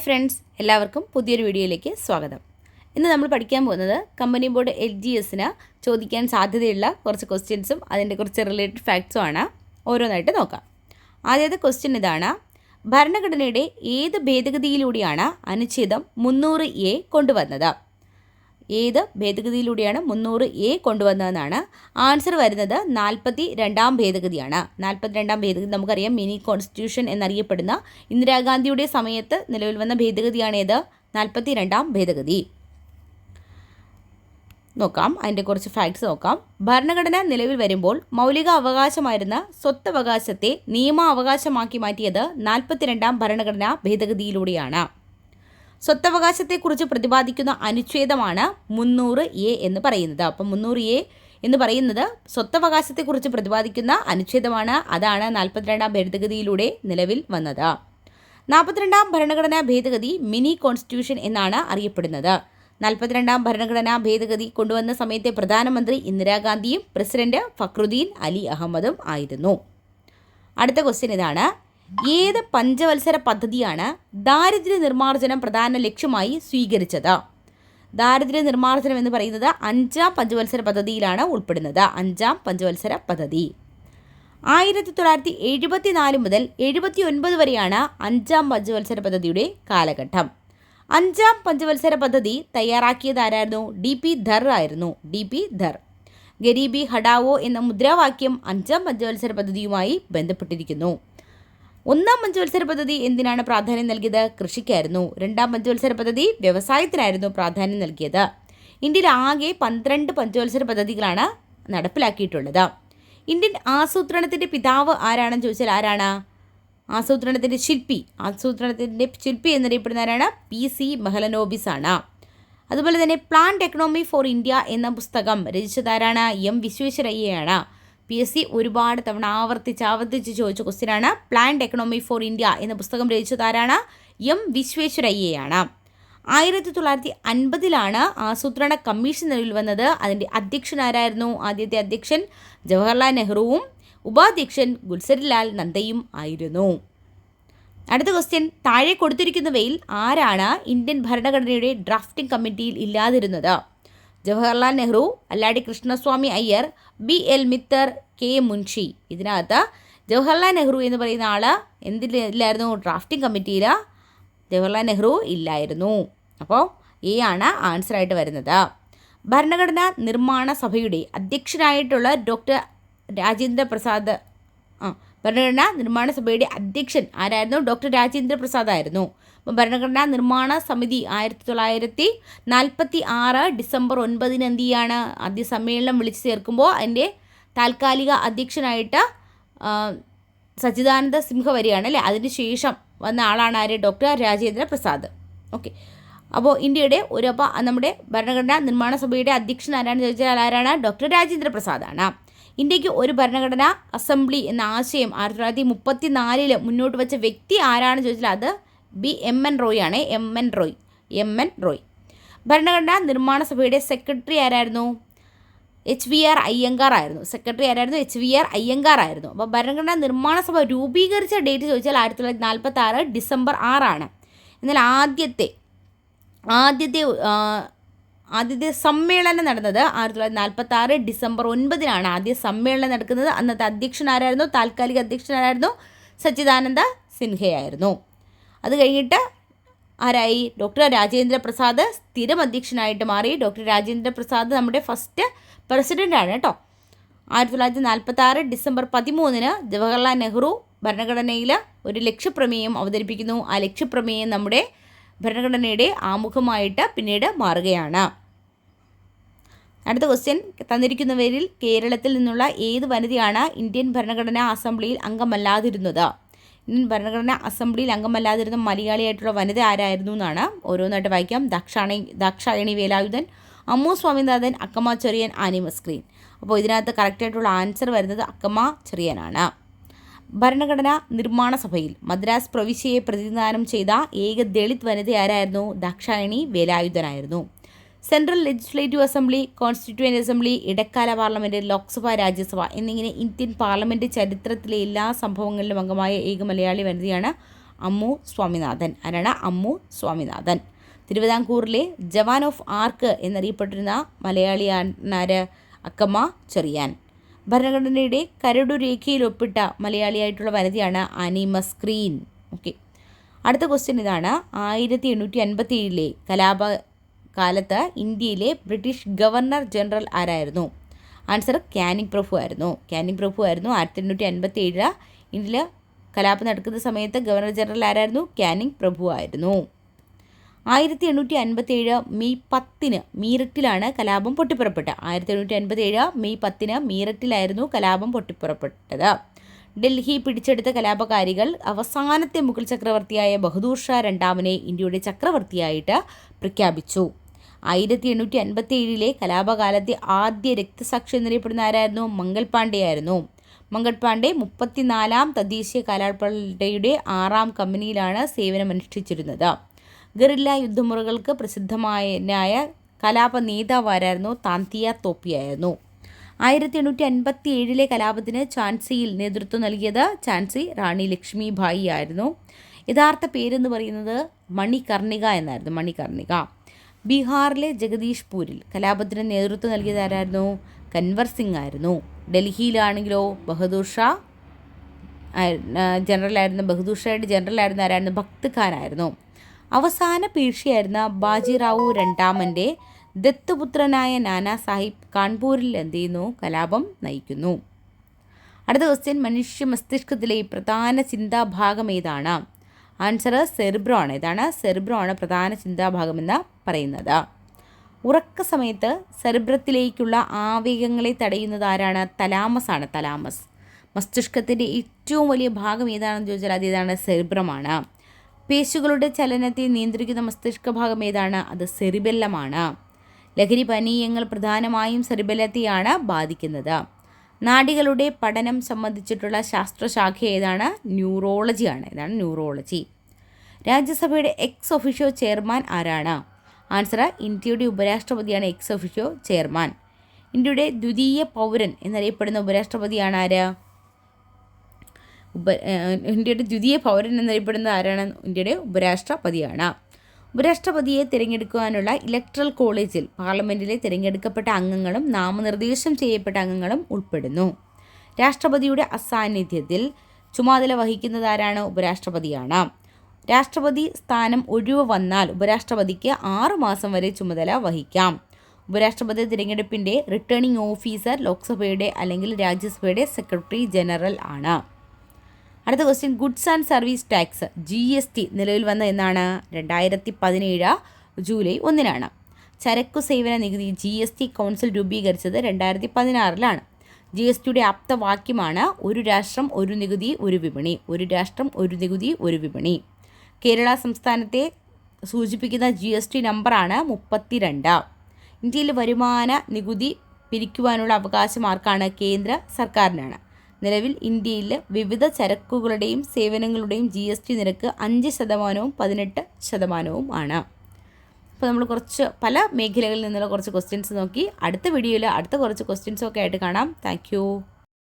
Friends, എല്ലാവർക്കും പുതിയൊരു വീഡിയോയിലേക്ക് സ്വാഗതം. ഇന്ന് നമ്മൾ പഠിക്കാൻ പോകുന്നത് കമ്പനി ബോർഡ് LGSന് ചോദിക്കാൻ സാധ്യതയുള്ള കുറച്ച് ക്വസ്റ്റ്യൻസും അതിൻ്റെ കുറച്ച് റിലേറ്റഡ് ഫാക്ട്സും ആണ്. ഓരോന്നായിട്ട് നോക്കാം. ആദ്യത്തെ ക്വസ്റ്റ്യൻ ഇതാണ്: ഭരണഘടനയുടെ ഏത് ഭേദഗതിയിലൂടെയാണ് അനുച്ഛേദം 300A കൊണ്ടുവന്നത്? ഏത് ഭേദഗതിയിലൂടെയാണ് 300A കൊണ്ടുവന്നതെന്നാണ്. ആൻസർ വരുന്നത് 42ാം ഭേദഗതിയാണ്. 42ാം ഭേദഗതി നമുക്കറിയാം, മിനി കോൺസ്റ്റിറ്റ്യൂഷൻ എന്നറിയപ്പെടുന്ന ഇന്ദിരാഗാന്ധിയുടെ സമയത്ത് നിലവിൽ വന്ന ഭേദഗതിയാണേത്, 42ാം ഭേദഗതി. നോക്കാം, അതിൻ്റെ കുറച്ച് ഫാക്ട്സ് നോക്കാം. ഭരണഘടന നിലവിൽ വരുമ്പോൾ മൗലിക അവകാശമായിരുന്ന സ്വത്തവകാശത്തെ നിയമാവകാശമാക്കി മാറ്റിയത് 42ാം ഭരണഘടനാ ഭേദഗതിയിലൂടെയാണ്. സ്വത്തവകാശത്തെക്കുറിച്ച് പ്രതിപാദിക്കുന്ന അനുച്ഛേദമാണ് 300A എന്ന് പറയുന്നത്. അപ്പം 300A എന്ന് പറയുന്നത് സ്വത്തവകാശത്തെക്കുറിച്ച് പ്രതിപാദിക്കുന്ന അനുച്ഛേദമാണ്. അതാണ് 42ാം ഭേദഗതിയിലൂടെ നിലവിൽ വന്നത്. 42ാം ഭരണഘടനാ ഭേദഗതി മിനി കോൺസ്റ്റിറ്റ്യൂഷൻ എന്നാണ് അറിയപ്പെടുന്നത്. 42ാം ഭരണഘടനാ ഭേദഗതി കൊണ്ടുവന്ന സമയത്തെ പ്രധാനമന്ത്രി ഇന്ദിരാഗാന്ധിയും പ്രസിഡന്റ് ഫക്രുദ്ദീൻ അലി അഹമ്മദും ആയിരുന്നു. അടുത്ത ക്വസ്റ്റ്യൻ ഇതാണ്: ഏത് പഞ്ചവത്സര പദ്ധതിയാണ് ദാരിദ്ര്യ നിർമ്മാർജ്ജനം പ്രധാന ലക്ഷ്യമായി സ്വീകരിച്ചത്? ദാരിദ്ര്യ നിർമ്മാർജ്ജനം എന്ന് പറയുന്നത് 5ാം പഞ്ചവത്സര പദ്ധതിയിലാണ് ഉൾപ്പെടുന്നത്. 5ാം പഞ്ചവത്സര പദ്ധതി 1974 മുതൽ 79 വരെയാണ് 5ാം പഞ്ചവത്സര പദ്ധതിയുടെ കാലഘട്ടം. 5ാം പഞ്ചവത്സര പദ്ധതി തയ്യാറാക്കിയത് ആരായിരുന്നു? DP ധർ ആയിരുന്നു. DP ധർ. ഗരീബി ഹഠാവോ എന്ന മുദ്രാവാക്യം 5ാം പഞ്ചവത്സര പദ്ധതിയുമായി ബന്ധപ്പെട്ടിരിക്കുന്നു. 1ാം പഞ്ചവത്സര പദ്ധതി എന്തിനാണ് പ്രാധാന്യം നൽകിയത്? കൃഷിക്കായിരുന്നു. 2ാം പഞ്ചവത്സര പദ്ധതി വ്യവസായത്തിനായിരുന്നു പ്രാധാന്യം നൽകിയത്. ഇന്ത്യയിൽ ആകെ 12 പഞ്ചവത്സര പദ്ധതികളാണ് നടപ്പിലാക്കിയിട്ടുള്ളത്. ഇന്ത്യൻ ആസൂത്രണത്തിൻ്റെ പിതാവ് ആരാണെന്ന് ചോദിച്ചാൽ ആരാണ്? ആസൂത്രണത്തിൻ്റെ ശില്പി എന്നറിയപ്പെടുന്ന ആരാണ്? PC മെഹ്ലനോബിസ് ആണ്. അതുപോലെ തന്നെ പ്ലാൻഡ് എക്കണോമി ഫോർ ഇന്ത്യ എന്ന പുസ്തകം രചിച്ചതാരാണ്? M വിശ്വേശ്വരയ്യയാണ്. PSC ഒരുപാട് തവണ ആവർത്തിച്ച് ചോദിച്ച ക്വസ്റ്റ്യനാണ്. പ്ലാൻഡ് എക്കണോമി ഫോർ ഇന്ത്യ എന്ന പുസ്തകം രചിച്ചതാരാണ്? M വിശ്വേശ്വരയ്യയാണ്. 1950 ആസൂത്രണ കമ്മീഷൻ നിലവിൽ വന്നത്. അതിൻ്റെ അധ്യക്ഷനാരായിരുന്നു? ആദ്യത്തെ അധ്യക്ഷൻ ജവഹർലാൽ നെഹ്റുവും ഉപാധ്യക്ഷൻ ഗുൽസരിലാൽ നന്ദയും ആയിരുന്നു. അടുത്ത ക്വസ്റ്റ്യൻ: താഴെ കൊടുത്തിരിക്കുന്നവയിൽ ആരാണ് ഇന്ത്യൻ ഭരണഘടനയുടെ ഡ്രാഫ്റ്റിംഗ് കമ്മിറ്റിയിൽ ഇല്ലാതിരുന്നത്? Jawaharlal Nehru, Alladi Krishnaswamy Iyer, BL Mitter, K Munshi. ഇതിനകത്ത് ജവഹർലാൽ നെഹ്റു എന്ന് പറയുന്ന ആൾ എന്തില്ലായിരുന്നു? ഡ്രാഫ്റ്റിംഗ് കമ്മിറ്റിയിൽ ജവഹർലാൽ നെഹ്റു ഇല്ലായിരുന്നു. അപ്പോൾ A ആണ് ആൻസറായിട്ട് വരുന്നത്. ഭരണഘടനാ നിർമ്മാണ സഭയുടെ അധ്യക്ഷനായിട്ടുള്ള ഡോക്ടർ രാജേന്ദ്ര പ്രസാദ് ഭരണഘടനാ നിർമ്മാണ സഭയുടെ അധ്യക്ഷൻ ആരായിരുന്നു? ഡോക്ടർ രാജേന്ദ്ര പ്രസാദ് ആയിരുന്നു. അപ്പോൾ ഭരണഘടനാ നിർമ്മാണ സമിതി 1946 ഡിസംബർ 9 എന്ത് ചെയ്യാണ്? ആദ്യ സമ്മേളനം വിളിച്ചു ചേർക്കുമ്പോൾ അതിൻ്റെ താൽക്കാലിക അധ്യക്ഷനായിട്ട് സച്ചിദാനന്ദ സിൻഹ വരികയാണ് അല്ലേ. അതിന് ശേഷം വന്ന ആളാണ് ആര്? ഡോക്ടർ രാജേന്ദ്ര പ്രസാദ്. ഓക്കെ. അപ്പോൾ ഇന്ത്യയുടെ നമ്മുടെ ഭരണഘടനാ നിർമ്മാണ സഭയുടെ അധ്യക്ഷൻ ആരാണെന്ന് ചോദിച്ചാൽ ആരാണ്? ഡോക്ടർ രാജേന്ദ്ര പ്രസാദാണ്. ഇന്ത്യക്ക് ഒരു ഭരണഘടനാ അസംബ്ലി എന്ന ആശയം 1934 മുന്നോട്ട് വെച്ച വ്യക്തി ആരാണെന്ന് ചോദിച്ചാൽ അത് MN റോയ് ആണ്. MN റോയ്. ഭരണഘടനാ നിർമ്മാണ സഭയുടെ സെക്രട്ടറി ആരായിരുന്നു? HVR അയ്യങ്കാർ ആയിരുന്നു. സെക്രട്ടറി ആരായിരുന്നു? HVR അയ്യങ്കാർ ആയിരുന്നു. അപ്പോൾ ഭരണഘടനാ നിർമ്മാണ സഭ രൂപീകരിച്ച ഡേറ്റ് ചോദിച്ചാൽ 1946 ഡിസംബർ 6 എന്നാൽ ആദ്യത്തെ സമ്മേളനം നടന്നത് 1946 ഡിസംബർ 9 ആദ്യ സമ്മേളനം നടക്കുന്നത്. അന്നത്തെ അധ്യക്ഷൻ ആരായിരുന്നു? താൽക്കാലിക അധ്യക്ഷൻ ആരായിരുന്നു? സച്ചിദാനന്ദ സിൻഹയായിരുന്നു. അത് കഴിഞ്ഞിട്ട് ആരായി? ഡോക്ടർ രാജേന്ദ്ര പ്രസാദ് സ്ഥിരം അധ്യക്ഷനായിട്ട് മാറി. ഡോക്ടർ രാജേന്ദ്ര പ്രസാദ് നമ്മുടെ ഫസ്റ്റ് പ്രസിഡൻ്റാണ് കേട്ടോ. 1946 ഡിസംബർ 13 ജവഹർലാൽ നെഹ്റു ഭരണഘടനയിൽ ഒരു ലക്ഷ്യപ്രമേയം അവതരിപ്പിക്കുന്നു. ആ ലക്ഷ്യപ്രമേയം നമ്മുടെ ഭരണഘടനയുടെ ആമുഖമായിട്ട് പിന്നീട് മാറുകയാണ്. അടുത്ത ക്വസ്റ്റ്യൻ: തന്നിരിക്കുന്നവരിൽ കേരളത്തിൽ നിന്നുള്ള ഏത് വനിതയാണ് ഇന്ത്യൻ ഭരണഘടനാ അസംബ്ലിയിൽ അംഗമല്ലാതിരുന്നത്? ഇന്ത്യൻ ഭരണഘടനാ അസംബ്ലിയിൽ അംഗമല്ലാതിരുന്ന മലയാളിയായിട്ടുള്ള വനിത ആരായിരുന്നു എന്നാണ്. ഓരോന്നായിട്ട് വായിക്കാം. ദാക്ഷായണി വേലായുധൻ, അമ്മു സ്വാമിനാഥൻ, അക്കമ്മ ചെറിയൻ, ആനി മസ്ക്രീൻ. അപ്പോൾ ഇതിനകത്ത് കറക്റ്റായിട്ടുള്ള ആൻസർ വരുന്നത് അക്കമ്മ ചെറിയനാണ്. ഭരണഘടനാ നിർമ്മാണ സഭയിൽ മദ്രാസ് പ്രവിശ്യയെ പ്രതിനിധാനം ചെയ്ത ഏക ദളിത് വനിത ആരായിരുന്നു? ദാക്ഷായണി വേലായുധനായിരുന്നു. Central legislative assembly, constituent assembly, ഇടക്കാല പാർലമെൻറ്റ്, ലോക്സഭ, രാജ്യസഭ എന്നിങ്ങനെ ഇന്ത്യൻ പാർലമെൻറ്റ് ചരിത്രത്തിലെ എല്ലാ സംഭവങ്ങളിലും അംഗമായ ഏക മലയാളി വനിതയാണ് അമ്മു സ്വാമിനാഥൻ. ആരാണ്? അമ്മു സ്വാമിനാഥൻ. തിരുവിതാംകൂറിലെ ജവാൻ ഓഫ് ആർക്ക് എന്നറിയപ്പെട്ടിരുന്ന മലയാളിയാണാര്? അക്കമ്മ ചെറിയാൻ. ഭരണഘടനയുടെ കരടുരേഖയിൽ ഒപ്പിട്ട മലയാളിയായിട്ടുള്ള വനിതയാണ് ആനി മസ്ക്രീൻ. ഓക്കെ, അടുത്ത ക്വസ്റ്റ്യൻ ഇതാണ്. 1857 കലാപകാലത്ത് ഇന്ത്യയിലെ ബ്രിട്ടീഷ് ഗവർണർ ജനറൽ ആരായിരുന്നു? ആൻസർ കാനിങ് പ്രഭു ആയിരുന്നു. കാനിങ് പ്രഭു ആയിരുന്നു. 1857 ഇന്ത്യയിൽ കലാപം നടക്കുന്ന സമയത്ത് ഗവർണർ ജനറൽ ആരായിരുന്നു? കാനിങ് പ്രഭു ആയിരുന്നു. 1857 മെയ് 10 മീററ്റിലാണ് കലാപം പൊട്ടിപ്പുറപ്പെട്ടത്. 1857 മെയ് 10 മീററ്റിലായിരുന്നു കലാപം പൊട്ടിപ്പുറപ്പെട്ടത്. ഡൽഹി പിടിച്ചെടുത്ത കലാപകാരികൾ അവസാനത്തെ മുഗൾ ചക്രവർത്തിയായ ബഹദൂർ ഷാ രണ്ടാമനെ ഇന്ത്യയുടെ ചക്രവർത്തിയായിട്ട് പ്രഖ്യാപിച്ചു. 1857 കലാപകാലത്തെ ആദ്യ രക്തസാക്ഷി എന്നറിയപ്പെടുന്ന ആരായിരുന്നു? മംഗൾ പാണ്ഡെ ആയിരുന്നു. മംഗൾ പാണ്ഡെ 34ാം തദ്ദേശീയ കാലാൾപ്പടയുടെ 6ാം കമ്പനിയിലാണ് സേവനമനുഷ്ഠിച്ചിരുന്നത്. ഗറില്ല യുദ്ധമുറകൾക്ക് പ്രസിദ്ധമായ കലാപ നേതാവ് ആരായിരുന്നു? താന്തിയ തോപ്പിയായിരുന്നു. 1857 കലാപത്തിന് ഝാൻസിയിൽ നേതൃത്വം നൽകിയത് ഝാൻസി റാണി ലക്ഷ്മി ഭായി ആയിരുന്നു. യഥാർത്ഥ പേരെന്ന് പറയുന്നത് മണികർണിക എന്നായിരുന്നു. മണികർണിക. ബീഹാറിലെ ജഗദീഷ്പൂരിൽ കലാപത്തിന് നേതൃത്വം നൽകിയത് ആരായിരുന്നു? കൻവർ സിംഗ് ആയിരുന്നു. ഡൽഹിയിലാണെങ്കിലോ ബഹദൂർ ഷാ ജനറലായിരുന്നു. ബഹദൂർ ഷായുടെ ജനറലായിരുന്നു ആരായിരുന്നു? ഭക്ത് ഖാൻ ആയിരുന്നു. അവസാന പേർഷ്യയായിരുന്ന ബാജിറാവു രണ്ടാമൻ്റെ ദത്തുപുത്രനായ നാനാ സാഹിബ് കാൺപൂരിൽ എന്ത് ചെയ്യുന്നു? കലാപം നയിക്കുന്നു. അടുത്ത ക്വസ്റ്റ്യൻ, മനുഷ്യ മസ്തിഷ്കത്തിലെ പ്രധാന ചിന്താഭാഗം ഏതാണ്? ആൻസർ സെറിബ്രോ ആണ്. ഏതാണ്? സെറിബ്രോ ആണ് പ്രധാന ചിന്താഭാഗമെന്ന് പറയുന്നത്. ഉറക്ക സമയത്ത് സെറിബ്രത്തിലേക്കുള്ള ആവേഗങ്ങളെ തടയുന്നത് ആരാണ്? തലാമസ് ആണ്. തലാമസ്. മസ്തിഷ്കത്തിൻ്റെ ഏറ്റവും വലിയ ഭാഗം ഏതാണെന്ന് ചോദിച്ചാൽ അത് ഏതാണ്? സെറിബ്രമാണ്. പേശികളുടെ ചലനത്തെ നിയന്ത്രിക്കുന്ന മസ്തിഷ്ക ഭാഗം ഏതാണ്? അത് സെറിബെല്ലമാണ്. ലഹരി പാനീയങ്ങൾ പ്രധാനമായും സെറിബെല്ലത്തെയാണ് ബാധിക്കുന്നത്. നാഡികളുടെ പഠനം സംബന്ധിച്ചിട്ടുള്ള ശാസ്ത്രശാഖ ഏതാണ്? ന്യൂറോളജിയാണ്. ഏതാണ്? ന്യൂറോളജി. രാജ്യസഭയുടെ എക്സ് ഒഫീഷ്യോ ചെയർമാൻ ആരാണ്? ആൻസർ ഇന്ത്യയുടെ ഉപരാഷ്ട്രപതിയാണ് എക്സ് ഒഫീഷ്യോ ചെയർമാൻ. ഇന്ത്യയുടെ ദ്വിതീയ പൗരൻ എന്നറിയപ്പെടുന്ന ഉപരാഷ്ട്രപതിയാണ് ആര്? ഇന്ത്യയുടെ ദ്വിതീയ പൗരൻ എന്നറിയപ്പെടുന്നത് ആരാണ്? ഇന്ത്യയുടെ ഉപരാഷ്ട്രപതിയാണ്. ഉപരാഷ്ട്രപതിയെ തിരഞ്ഞെടുക്കുവാനുള്ള ഇലക്ട്രൽ കോളേജിൽ പാർലമെൻറ്റിലെ തിരഞ്ഞെടുക്കപ്പെട്ട അംഗങ്ങളും നാമനിർദ്ദേശം ചെയ്യപ്പെട്ട അംഗങ്ങളും ഉൾപ്പെടുന്നു. രാഷ്ട്രപതിയുടെ അസാന്നിധ്യത്തിൽ ചുമതല വഹിക്കുന്നത് ആരാണ്? ഉപരാഷ്ട്രപതിയാണ്. രാഷ്ട്രപതി സ്ഥാനം ഒഴിവ് വന്നാൽ ഉപരാഷ്ട്രപതിക്ക് 6 മാസം വരെ ചുമതല വഹിക്കാം. ഉപരാഷ്ട്രപതി തിരഞ്ഞെടുപ്പിൻ്റെ റിട്ടേണിംഗ് ഓഫീസർ ലോക്സഭയുടെ അല്ലെങ്കിൽ രാജ്യസഭയുടെ സെക്രട്ടറി ജനറൽ ആണ്. അടുത്ത question, goods and service tax GST നിലവിൽ വന്ന എന്നാണ്? 2017 ജൂലൈ 1 ചരക്കു സേവന നികുതി GST കൗൺസിൽ രൂപീകരിച്ചത് 2016 GSTയുടെ ആപ്തവാക്യമാണ് ഒരു രാഷ്ട്രം ഒരു നികുതി ഒരു വിപണി. ഒരു രാഷ്ട്രം ഒരു നികുതി ഒരു വിപണി. കേരള സംസ്ഥാനത്തെ സൂചിപ്പിക്കുന്ന GST നമ്പറാണ് 32. ഇന്ത്യയിൽ വരുമാന നികുതി പിരിക്കുവാനുള്ള അവകാശം ആർക്കാണ്? കേന്ദ്ര സർക്കാരിനാണ്. നിലവിൽ ഇന്ത്യയിൽ വിവിധ ചരക്കുകളുടെയും സേവനങ്ങളുടെയും GST നിരക്ക് 5%, 18% ആണ്. അപ്പോൾ നമ്മൾ പല മേഖലകളിൽ നിന്നുള്ള കുറച്ച് ക്വസ്റ്റ്യൻസ് നോക്കി. അടുത്ത വീഡിയോയിൽ അടുത്ത കുറച്ച് ക്വസ്റ്റ്യൻസൊക്കെ ആയിട്ട് കാണാം. താങ്ക്